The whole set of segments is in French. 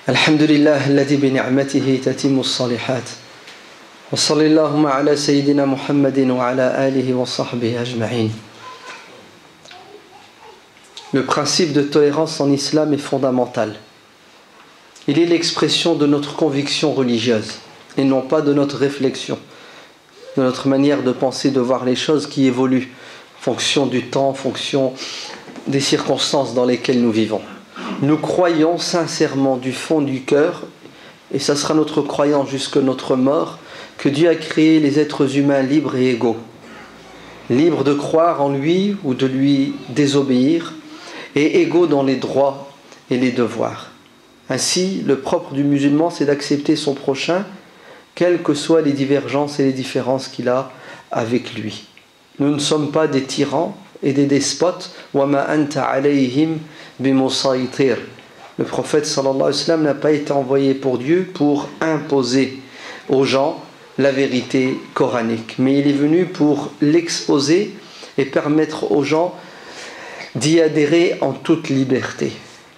الحمد لله الذي بنعمته تتم الصالحات وصلى اللهم على سيدنا محمد وعلى آله وصحبه أجمعين. Le principe de tolérance en islam est fondamental. Il est l'expression de notre conviction religieuse et non pas de notre réflexion, de notre manière de penser, de voir les choses qui évoluent en fonction du temps, en fonction des circonstances dans lesquelles nous vivons. Nous croyons sincèrement du fond du cœur, et ça sera notre croyance jusqu'à notre mort, que Dieu a créé les êtres humains libres et égaux, libres de croire en lui ou de lui désobéir, et égaux dans les droits et les devoirs. Ainsi, le propre du musulman, c'est d'accepter son prochain, quelles que soient les divergences et les différences qu'il a avec lui. Nous ne sommes pas des tyrans et des despotes. وَمَا أَنْتَ عَلَيْهِمْ بِمُصَيْطِرٍ. Le prophète sallallahu alayhi wa sallam n'a pas été envoyé pour Dieu pour imposer aux gens la vérité coranique, mais il est venu pour l'exposer et permettre aux gens d'y adhérer en toute liberté.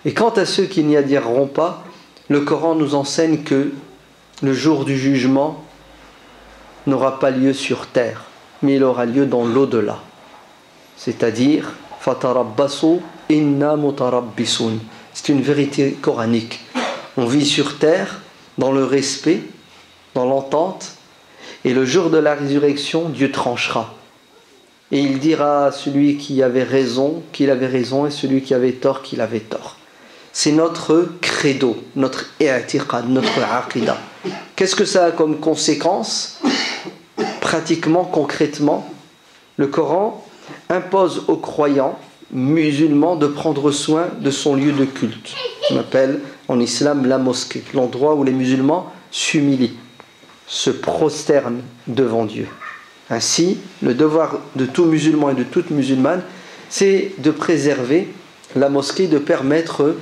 Et quant à ceux qui n'y adhéreront pas, le Coran nous enseigne que le jour du jugement n'aura pas lieu sur terre, mais il aura lieu dans l'au-delà. C'est-à-dire, fatarabbasu inna mutarabbisun. C'est une vérité coranique. On vit sur terre dans le respect, dans l'entente, et le jour de la résurrection, Dieu tranchera. Et il dira à celui qui avait raison qu'il avait raison, et celui qui avait tort qu'il avait tort. C'est notre credo, notre i'tiqad, notre aqida. Qu'est-ce que ça a comme conséquence? Pratiquement, concrètement, le Coran impose aux croyants musulmans de prendre soin de son lieu de culte. On appelle en islam la mosquée, l'endroit où les musulmans s'humilient, se prosternent devant Dieu. Ainsi, le devoir de tout musulman et de toute musulmane, c'est de préserver la mosquée, de permettre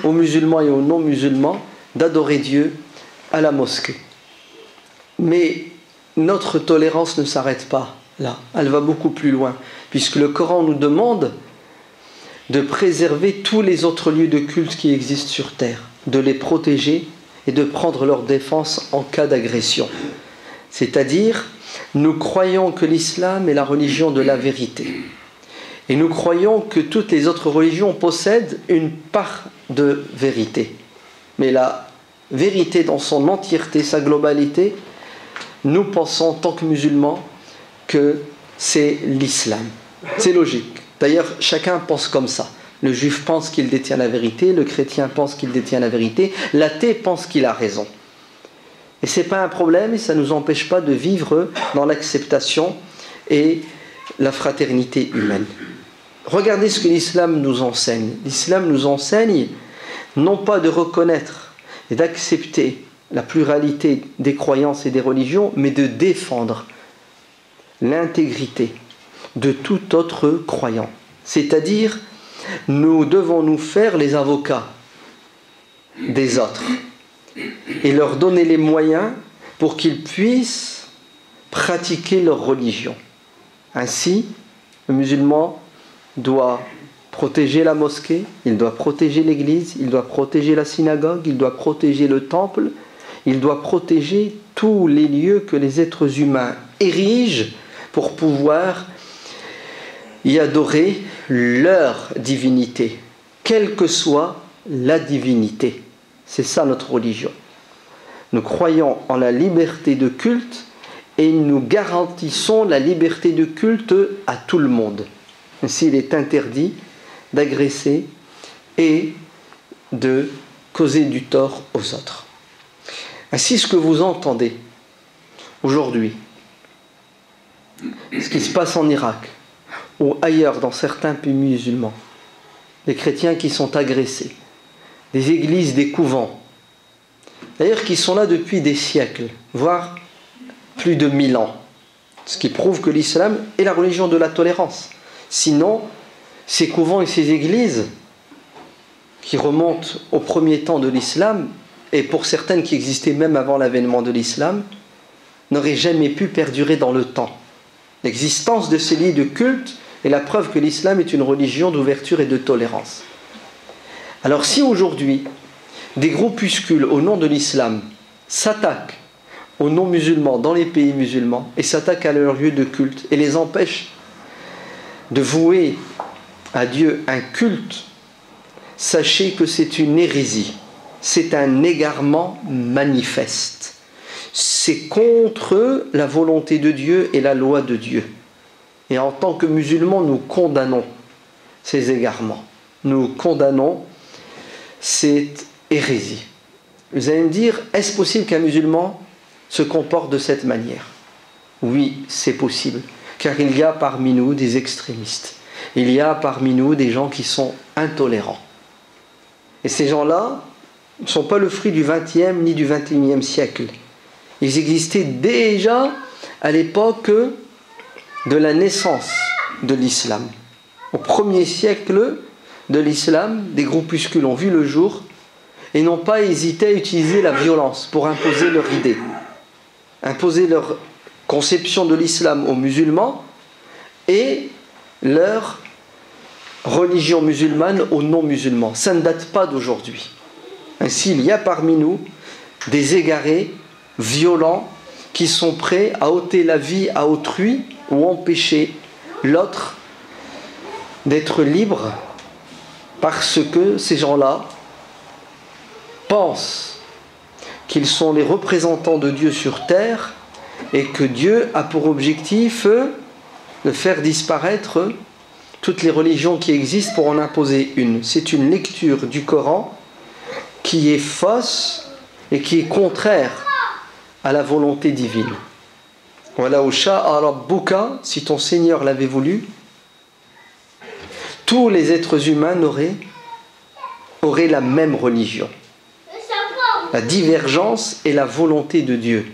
aux musulmans et aux non-musulmans d'adorer Dieu à la mosquée. Mais notre tolérance ne s'arrête pas là, elle va beaucoup plus loin, puisque le Coran nous demande de préserver tous les autres lieux de culte qui existent sur terre, de les protéger et de prendre leur défense en cas d'agression. C'est-à-dire, nous croyons que l'islam est la religion de la vérité. Et nous croyons que toutes les autres religions possèdent une part de vérité. Mais la vérité dans son entièreté, sa globalité, nous pensons en tant que musulmans que c'est l'islam. C'est logique. D'ailleurs, chacun pense comme ça. Le juif pense qu'il détient la vérité, le chrétien pense qu'il détient la vérité, l'athée pense qu'il a raison. Et ce n'est pas un problème et ça ne nous empêche pas de vivre dans l'acceptation et la fraternité humaine. Regardez ce que l'islam nous enseigne. L'islam nous enseigne non pas de reconnaître et d'accepter la pluralité des croyances et des religions, mais de défendre l'intégrité de tout autre croyant. C'est-à-dire, nous devons nous faire les avocats des autres et leur donner les moyens pour qu'ils puissent pratiquer leur religion. Ainsi, le musulman doit protéger la mosquée, il doit protéger l'église, il doit protéger la synagogue, il doit protéger le temple, il doit protéger tous les lieux que les êtres humains érigent pour pouvoir y adorer leur divinité, quelle que soit la divinité. C'est ça notre religion. Nous croyons en la liberté de culte et nous garantissons la liberté de culte à tout le monde. Ainsi, il est interdit d'agresser et de causer du tort aux autres. Ainsi, ce que vous entendez aujourd'hui, ce qui se passe en Irak ou ailleurs dans certains pays musulmans, des chrétiens qui sont agressés, des églises, des couvents, d'ailleurs qui sont là depuis des siècles, voire plus de 1000 ans, ce qui prouve que l'islam est la religion de la tolérance. Sinon, ces couvents et ces églises qui remontent au premier temps de l'islam, et pour certaines qui existaient même avant l'avènement de l'islam, n'auraient jamais pu perdurer dans le temps. L'existence de ces lieux de culte est la preuve que l'islam est une religion d'ouverture et de tolérance. Alors si aujourd'hui des groupuscules au nom de l'islam s'attaquent aux non-musulmans dans les pays musulmans et s'attaquent à leur lieu de culte et les empêchent de vouer à Dieu un culte, sachez que c'est une hérésie, c'est un égarement manifeste. C'est contre la volonté de Dieu et la loi de Dieu. Et en tant que musulmans, nous condamnons ces égarements. Nous condamnons cette hérésie. Vous allez me dire, est-ce possible qu'un musulman se comporte de cette manière? Oui, c'est possible, car il y a parmi nous des extrémistes. Il y a parmi nous des gens qui sont intolérants. Et ces gens-là ne sont pas le fruit du XXe ni du XXIe siècle. Ils existaient déjà à l'époque de la naissance de l'islam. Au 1er siècle de l'islam, des groupuscules ont vu le jour et n'ont pas hésité à utiliser la violence pour imposer leur idée, imposer leur conception de l'islam aux musulmans et leur religion musulmane aux non-musulmans. Ça ne date pas d'aujourd'hui. Ainsi, il y a parmi nous des égarés violents qui sont prêts à ôter la vie à autrui ou empêcher l'autre d'être libre parce que ces gens-là pensent qu'ils sont les représentants de Dieu sur terre et que Dieu a pour objectif de faire disparaître toutes les religions qui existent pour en imposer une. C'est une lecture du Coran qui est fausse et qui est contraire à la volonté divine. Voilà, au sha'a rabbuka, si ton Seigneur l'avait voulu, tous les êtres humains auraient la même religion. La divergence est la volonté de Dieu.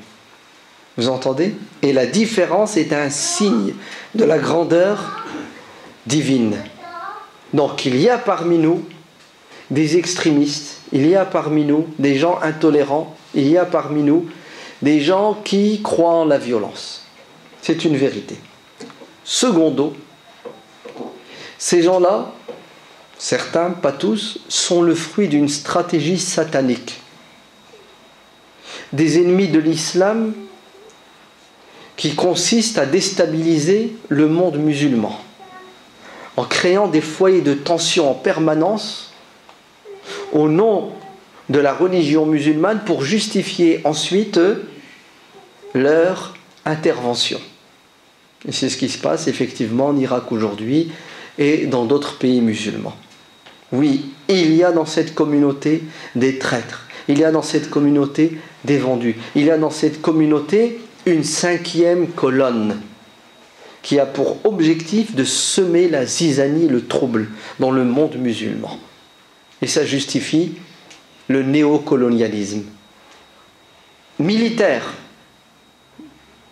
Vous entendez? Et la différence est un signe de la grandeur divine. Donc il y a parmi nous des extrémistes, il y a parmi nous des gens intolérants, il y a parmi nous des gens qui croient en la violence. C'est une vérité. Secondo, ces gens-là, certains, pas tous, sont le fruit d'une stratégie satanique. Des ennemis de l'islam qui consiste à déstabiliser le monde musulman en créant des foyers de tension en permanence au nom de la religion musulmane pour justifier ensuite leur intervention. Et c'est ce qui se passe effectivement en Irak aujourd'hui et dans d'autres pays musulmans. Oui, il y a dans cette communauté des traîtres, il y a dans cette communauté des vendus, il y a dans cette communauté une 5e colonne qui a pour objectif de semer la zizanie, le trouble dans le monde musulman. Et ça justifie le néocolonialisme militaire.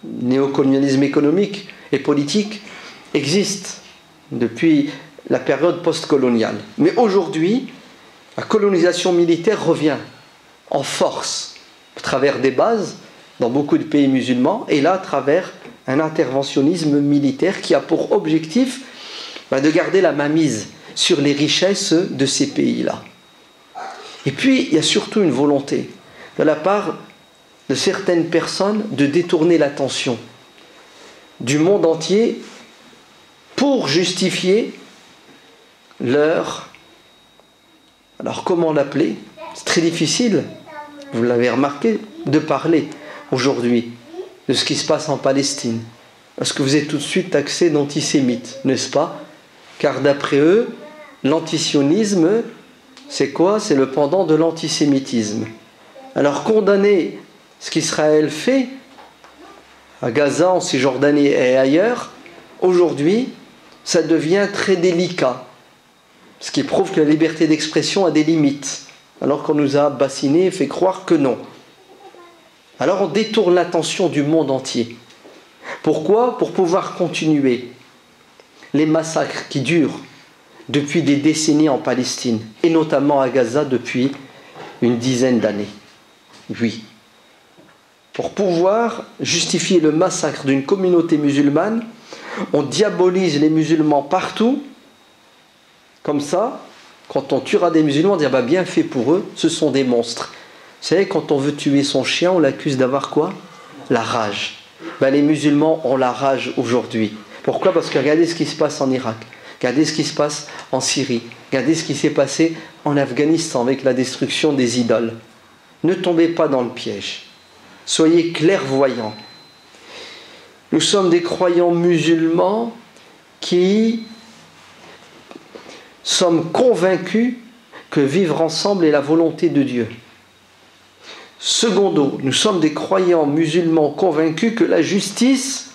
Néocolonialisme économique et politique existe depuis la période postcoloniale. Mais aujourd'hui, la colonisation militaire revient en force à travers des bases dans beaucoup de pays musulmans et là à travers un interventionnisme militaire qui a pour objectif de garder la mainmise sur les richesses de ces pays-là. Et puis, il y a surtout une volonté de la part de certaines personnes de détourner l'attention du monde entier pour justifier leur... Alors, comment l'appeler? C'est très difficile, vous l'avez remarqué, de parler aujourd'hui de ce qui se passe en Palestine. Parce que vous êtes tout de suite taxé d'antisémite, n'est-ce pas? Car d'après eux, l'antisionisme, c'est quoi? C'est le pendant de l'antisémitisme. Alors condamner ce qu'Israël fait à Gaza, en Cisjordanie et ailleurs, aujourd'hui, ça devient très délicat. Ce qui prouve que la liberté d'expression a des limites, alors qu'on nous a bassinés et fait croire que non. Alors on détourne l'attention du monde entier. Pourquoi? Pour pouvoir continuer les massacres qui durent depuis des décennies en Palestine, et notamment à Gaza depuis une dizaine d'années. Oui. Pour pouvoir justifier le massacre d'une communauté musulmane, on diabolise les musulmans partout, comme ça, Quand on tuera des musulmans, on dira bah, bien fait pour eux, ce sont des monstres. Vous savez, quand on veut tuer son chien, on l'accuse d'avoir quoi? La rage. Ben, les musulmans ont la rage aujourd'hui. Pourquoi? Parce que regardez ce qui se passe en Irak, regardez ce qui se passe en Syrie, regardez ce qui s'est passé en Afghanistan avec la destruction des idoles. Ne tombez pas dans le piège. Soyez clairvoyants. Nous sommes des croyants musulmans qui sommes convaincus que vivre ensemble est la volonté de Dieu. Secondo, nous sommes des croyants musulmans convaincus que la justice,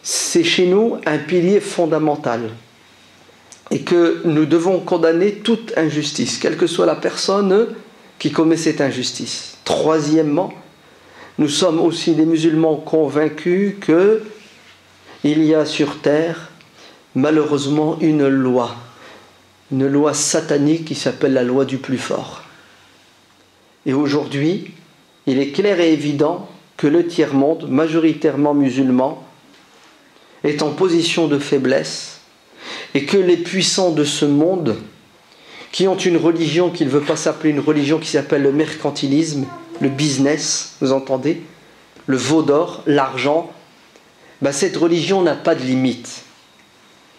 c'est chez nous un pilier fondamental et que nous devons condamner toute injustice, quelle que soit la personne qui commet cette injustice. Troisièmement, nous sommes aussi des musulmans convaincus qu'il y a sur terre malheureusement une loi satanique qui s'appelle la loi du plus fort. Et aujourd'hui, il est clair et évident que le tiers-monde, majoritairement musulman, est en position de faiblesse et que les puissants de ce monde, qui ont une religion qui ne veut pas s'appeler une religion, qui s'appelle le mercantilisme, le business, vous entendez, le veau d'or, l'argent, cette religion n'a pas de limite.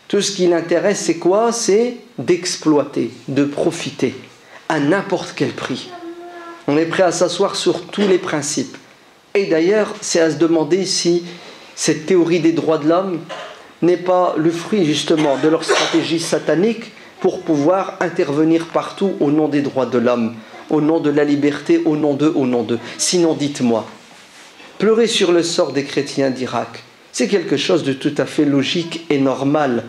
Tout ce qui l'intéresse, c'est quoi? C'est d'exploiter, de profiter, à n'importe quel prix. On est prêt à s'asseoir sur tous les principes. Et d'ailleurs, c'est à se demander si cette théorie des droits de l'homme n'est pas le fruit justement de leur stratégie satanique pour pouvoir intervenir partout au nom des droits de l'homme, au nom de la liberté, au nom d'eux. Sinon, dites-moi, pleurer sur le sort des chrétiens d'Irak, c'est quelque chose de tout à fait logique et normal.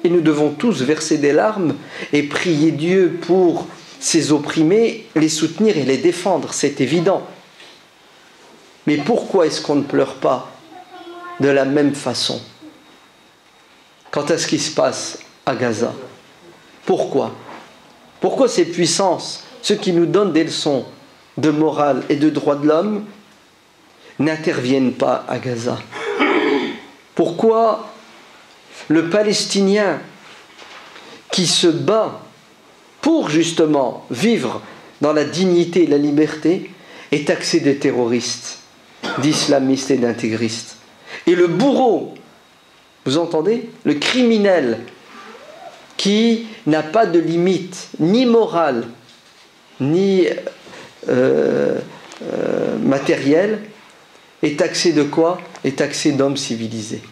Et nous devons tous verser des larmes et prier Dieu pour ces opprimés, les soutenir et les défendre, c'est évident. Mais pourquoi est-ce qu'on ne pleure pas de la même façon quant à ce qui se passe à Gaza? Pourquoi? Pourquoi ces puissances, ceux qui nous donnent des leçons de morale et de droits de l'homme, n'interviennent pas à Gaza? Pourquoi le Palestinien qui se bat pour justement vivre dans la dignité et la liberté est taxé de terroriste, d'islamiste et d'intégriste? Et le bourreau, vous entendez, le criminel qui n'a pas de limite, ni morale, ni matérielle, est taxé de quoi? Est taxé d'homme civilisé.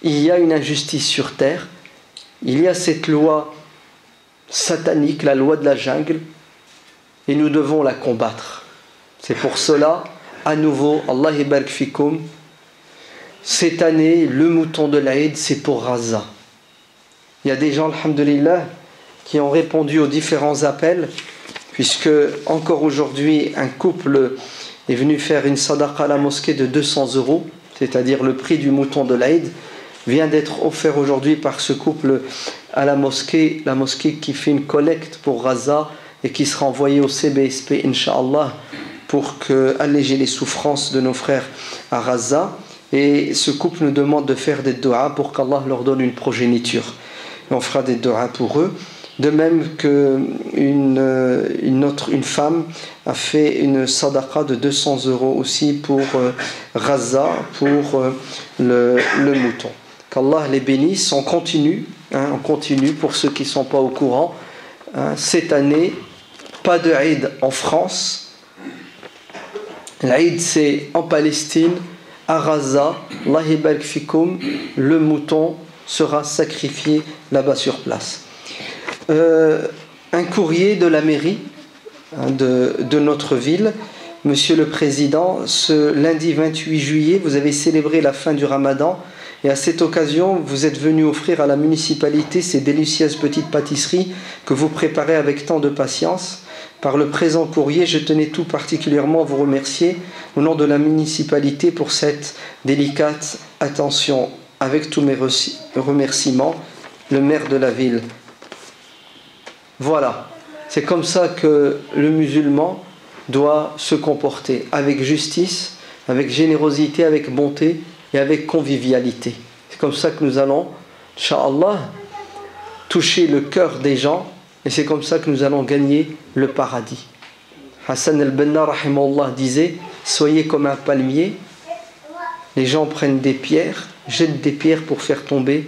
Il y a une injustice sur terre, il y a cette loi satanique, la loi de la jungle, et nous devons la combattre. C'est pour cela, à nouveau, Allah yabarak fikoum, cette année, le mouton de l'Aïd, c'est pour Gaza. Il y a des gens, alhamdulillah, qui ont répondu aux différents appels, puisque encore aujourd'hui, un couple est venu faire une sadaqa à la mosquée de 200 €, c'est-à-dire le prix du mouton de l'Aïd, vient d'être offert aujourd'hui par ce couple à la mosquée qui fait une collecte pour Gaza et qui sera envoyée au CBSP, Inch'Allah, pour alléger les souffrances de nos frères à Gaza. Et ce couple nous demande de faire des doigts pour qu'Allah leur donne une progéniture. Et on fera des doigts pour eux. De même qu'une femme a fait une sadaqa de 200 € aussi pour Gaza, pour le mouton. Qu'Allah les bénisse. On continue pour ceux qui ne sont pas au courant. Cette année, pas de Eid en France. L'Eid, c'est en Palestine, à Gaza. Allah yabarak fikoum, le mouton sera sacrifié là-bas sur place. Un courrier de la mairie de notre ville. Monsieur le Président, ce lundi 28 juillet, vous avez célébré la fin du Ramadan et à cette occasion, vous êtes venu offrir à la municipalité ces délicieuses petites pâtisseries que vous préparez avec tant de patience. Par le présent courrier, je tenais tout particulièrement à vous remercier au nom de la municipalité pour cette délicate attention. Avec tous mes remerciements, le maire de la ville. Voilà, c'est comme ça que le musulman doit se comporter, avec justice, avec générosité, avec bonté et avec convivialité. C'est comme ça que nous allons, Inch'Allah, toucher le cœur des gens Et c'est comme ça que nous allons gagner le paradis. Hassan al-Banna rahimahullah disait, soyez comme un palmier. Les gens prennent des pierres, jettent des pierres pour faire tomber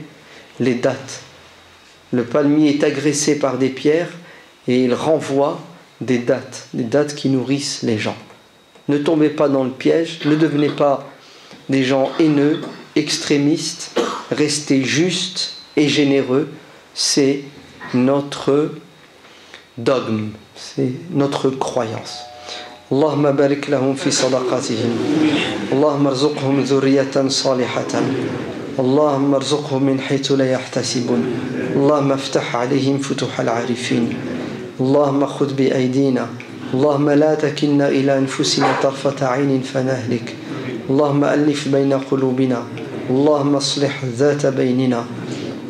les dattes. Le palmier est agressé par des pierres et il renvoie des dattes qui nourrissent les gens. Ne tombez pas dans le piège, ne devenez pas des gens haineux, extrémistes, restez justes et généreux. C'est notre dogme, c'est notre croyance. Allahumma barik lahum fi sadaqatihim. Allahumma arzuqhum dhurriyatan salihatan. Allahumma arzuqhum min haythu la yahtasibun. Allahumma aftah alayhim futuh al-arifin. Allahumma khudh bi aydina. Allahumma la takilna ila anfusina tarfata 'aynin fanahlik. Allahumma alif bayna qulubina. Allahumma aslih dhata baynina.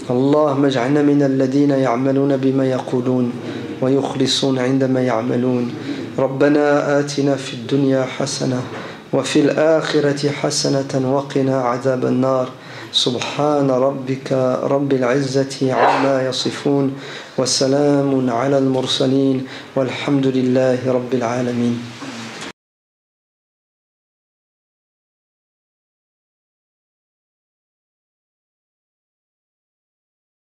اللهم اجعلنا من الذين يعملون بما يقولون ويخلصون عندما يعملون ربنا آتنا في الدنيا حسنة وفي الآخرة حسنة وقنا عذاب النار سبحان ربك رب العزة عما يصفون وسلام على المرسلين والحمد لله رب العالمين.